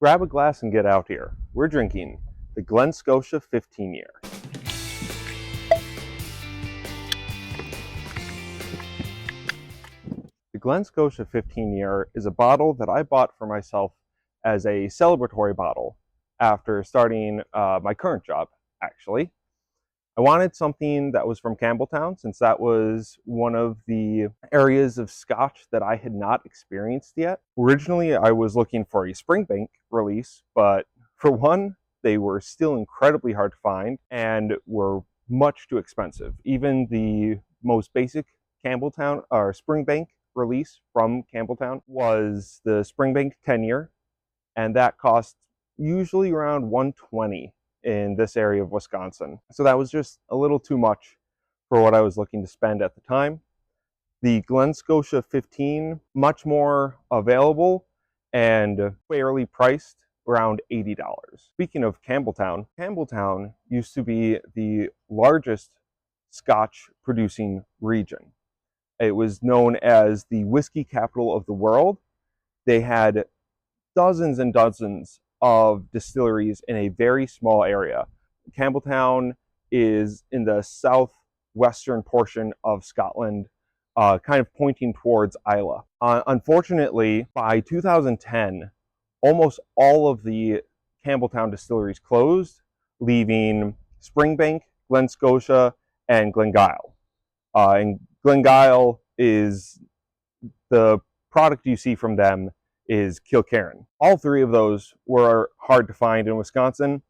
Grab a glass and get out here. We're drinking the Glen Scotia 15 year. The Glen Scotia 15 year is a bottle that I bought for myself as a celebratory bottle after starting my current job, actually. I wanted something that was from Campbeltown, since that was one of the areas of Scotch that I had not experienced yet. Originally, I was looking for a Springbank release, but for one, they were still incredibly hard to find and were much too expensive. Even the most basic Campbeltown or Springbank release from Campbeltown was the Springbank 10 year, and that cost usually around $120 in this area of Wisconsin. So that was just a little too much for what I was looking to spend at the time. The Glen Scotia 15, much more available and fairly priced, around $80. Speaking of Campbeltown, Campbeltown used to be the largest Scotch producing region. It was known as the whiskey capital of the world. They had dozens and dozens of distilleries in a very small area. Campbeltown is in the southwestern portion of Scotland, kind of pointing towards Islay. Unfortunately, by 2010, almost all of the Campbeltown distilleries closed, leaving Springbank, Glen Scotia, and Glengyle. And Glengyle is the product you see from them is Kilkerran. All three of those were hard to find in Wisconsin.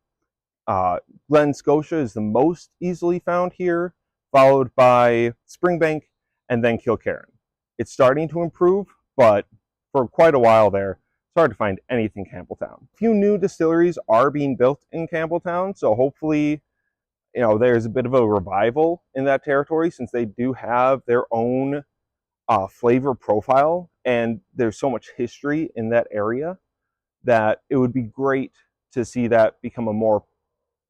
Glen Scotia is the most easily found here, followed by Springbank and then Kilkerran. It's starting to improve, but for quite a while there, it's hard to find anything Campbeltown. A few new distilleries are being built in Campbeltown, so hopefully, there's a bit of a revival in that territory, since they do have their own flavor profile, and there's so much history in that area that it would be great to see that become a more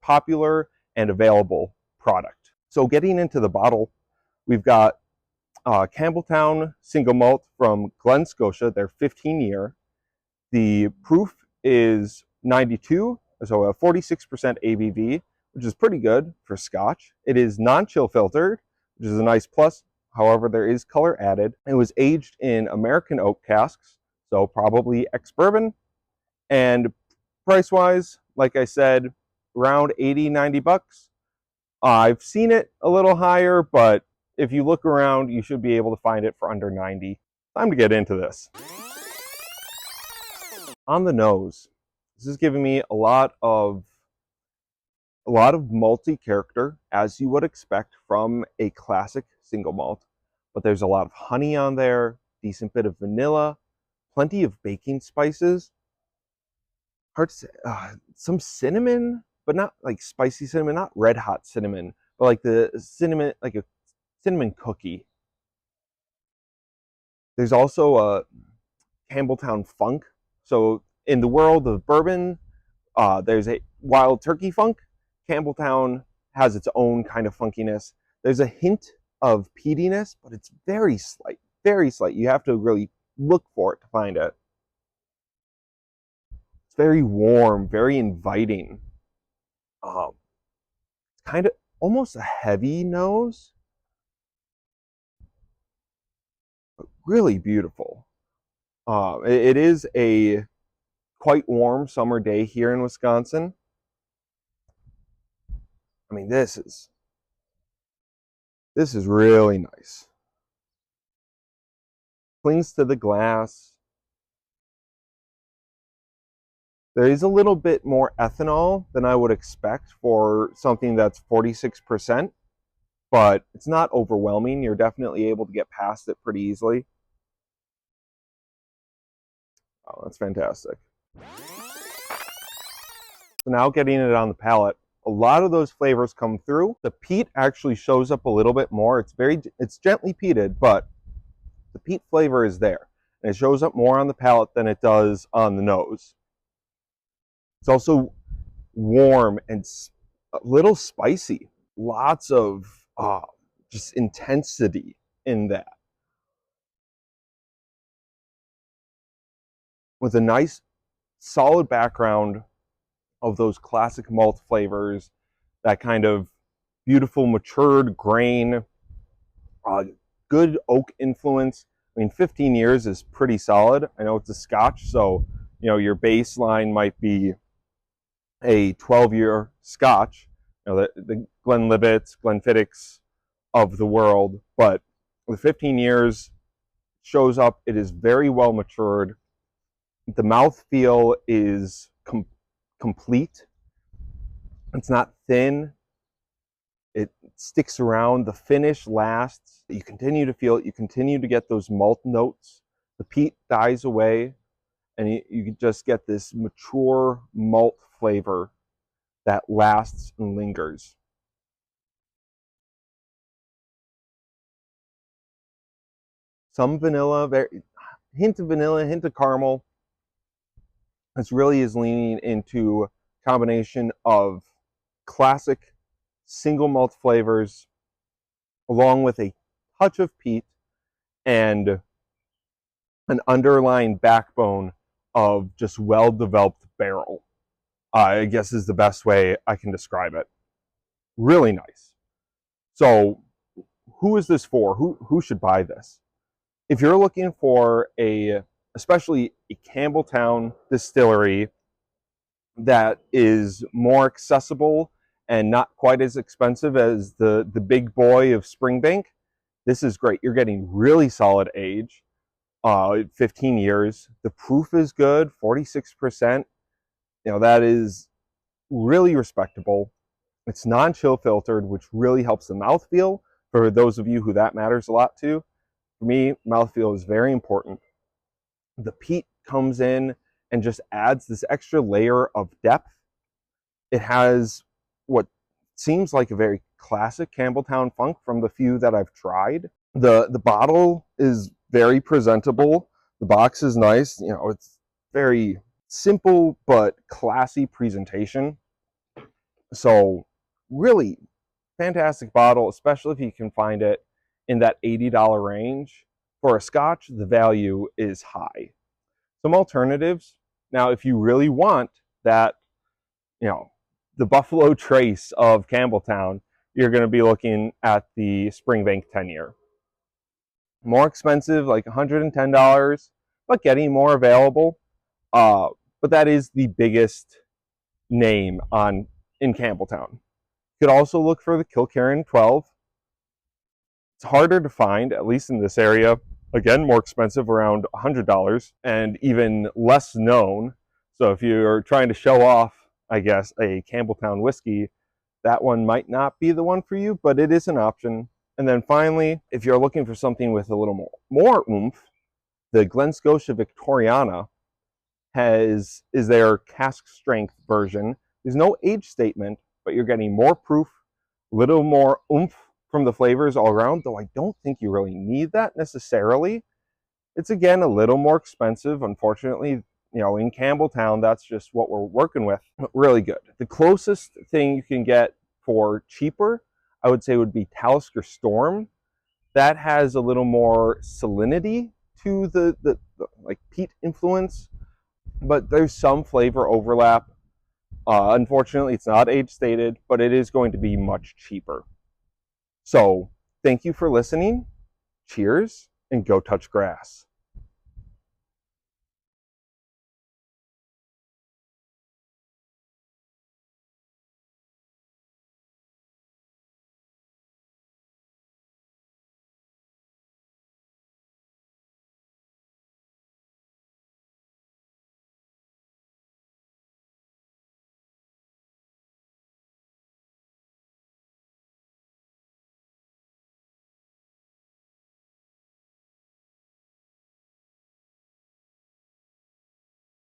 popular and available product. So getting into the bottle, we've got Campbeltown single malt from Glen Scotia, their 15 year. The proof is 92, so a 46% ABV, which is pretty good for Scotch. It is non-chill filtered, which is a nice plus. However, there is color added. It was aged in American oak casks, so probably ex-bourbon. And price-wise, like I said, around 80, 90 bucks. I've seen it a little higher, but if you look around, you should be able to find it for under 90. Time to get into this. On the nose, this is giving me a lot of malty character, as you would expect from a classic single malt, but there's a lot of honey on there, decent bit of vanilla, plenty of baking spices, hard to say, some cinnamon, but not like spicy cinnamon, not red hot cinnamon, but like the cinnamon, like a cinnamon cookie. There's also a Campbeltown funk. So in the world of bourbon, there's a wild turkey funk. Campbeltown has its own kind of funkiness. There's a hint of peatiness, but it's very slight, very slight. You have to really look for it to find it. It's very warm, very inviting. It's kind of almost a heavy nose, but really beautiful. It is a quite warm summer day here in Wisconsin. I mean, this is really nice. Clings to the glass. There is a little bit more ethanol than I would expect for something that's 46%, but it's not overwhelming. You're definitely able to get past it pretty easily. Oh, that's fantastic. So now getting it on the palate, a lot of those flavors come through. The peat actually shows up a little bit more. It's gently peated, but the peat flavor is there. And it shows up more on the palate than it does on the nose. It's also warm and a little spicy. Lots of just intensity in that. With a nice solid background of those classic malt flavors, that kind of beautiful matured grain, good oak influence. I mean, 15 years is pretty solid. I know it's a Scotch, so your baseline might be a 12-year Scotch, the Glenlivets, Glenfiddichs of the world, but the 15 years shows up. It is very well matured. The mouthfeel is complete. It's not thin. It sticks around. The finish lasts. You continue to feel it. You continue to get those malt notes. The peat dies away, and you just get this mature malt flavor that lasts and lingers. Some vanilla, hint of vanilla, hint of caramel. This really is leaning into a combination of classic single malt flavors along with a touch of peat and an underlying backbone of just well-developed barrel. I guess is the best way I can describe it. Really nice. So who is this for? Who should buy this? If you're looking for especially a Campbeltown distillery that is more accessible and not quite as expensive as the big boy of Springbank, this is great. You're getting really solid age, 15 years. The proof is good, 46%. That is really respectable. It's non-chill filtered, which really helps the mouthfeel. For those of you who that matters a lot to, for me, mouthfeel is very important. The peat comes in and just adds this extra layer of depth. It has what seems like a very classic Campbeltown funk from the few that I've tried. The bottle is very presentable. The box is nice. It's very simple but classy presentation. So really fantastic bottle, especially if you can find it in that $80 range. For a Scotch, the value is high. Some alternatives. Now, if you really want that, the Buffalo Trace of Campbeltown, you're going to be looking at the Springbank 10-year. More expensive, like $110, but getting more available. But that is the biggest name in Campbeltown. You could also look for the Kilkerran 12. It's harder to find, at least in this area. Again, more expensive, around $100, and even less known. So if you're trying to show off, I guess, a Campbeltown whiskey, that one might not be the one for you, but it is an option. And then finally, if you're looking for something with a little more oomph, the Glen Scotia Victoriana is their cask strength version. There's no age statement, but you're getting more proof, a little more oomph from the flavors all around, though I don't think you really need that necessarily. It's, again, a little more expensive. Unfortunately, in Campbeltown, that's just what we're working with. But really good. The closest thing you can get for cheaper, I would say, would be Talisker Storm. That has a little more salinity to the like peat influence, but there's some flavor overlap. Unfortunately, it's not age stated, but it is going to be much cheaper. So thank you for listening. Cheers, and go touch grass.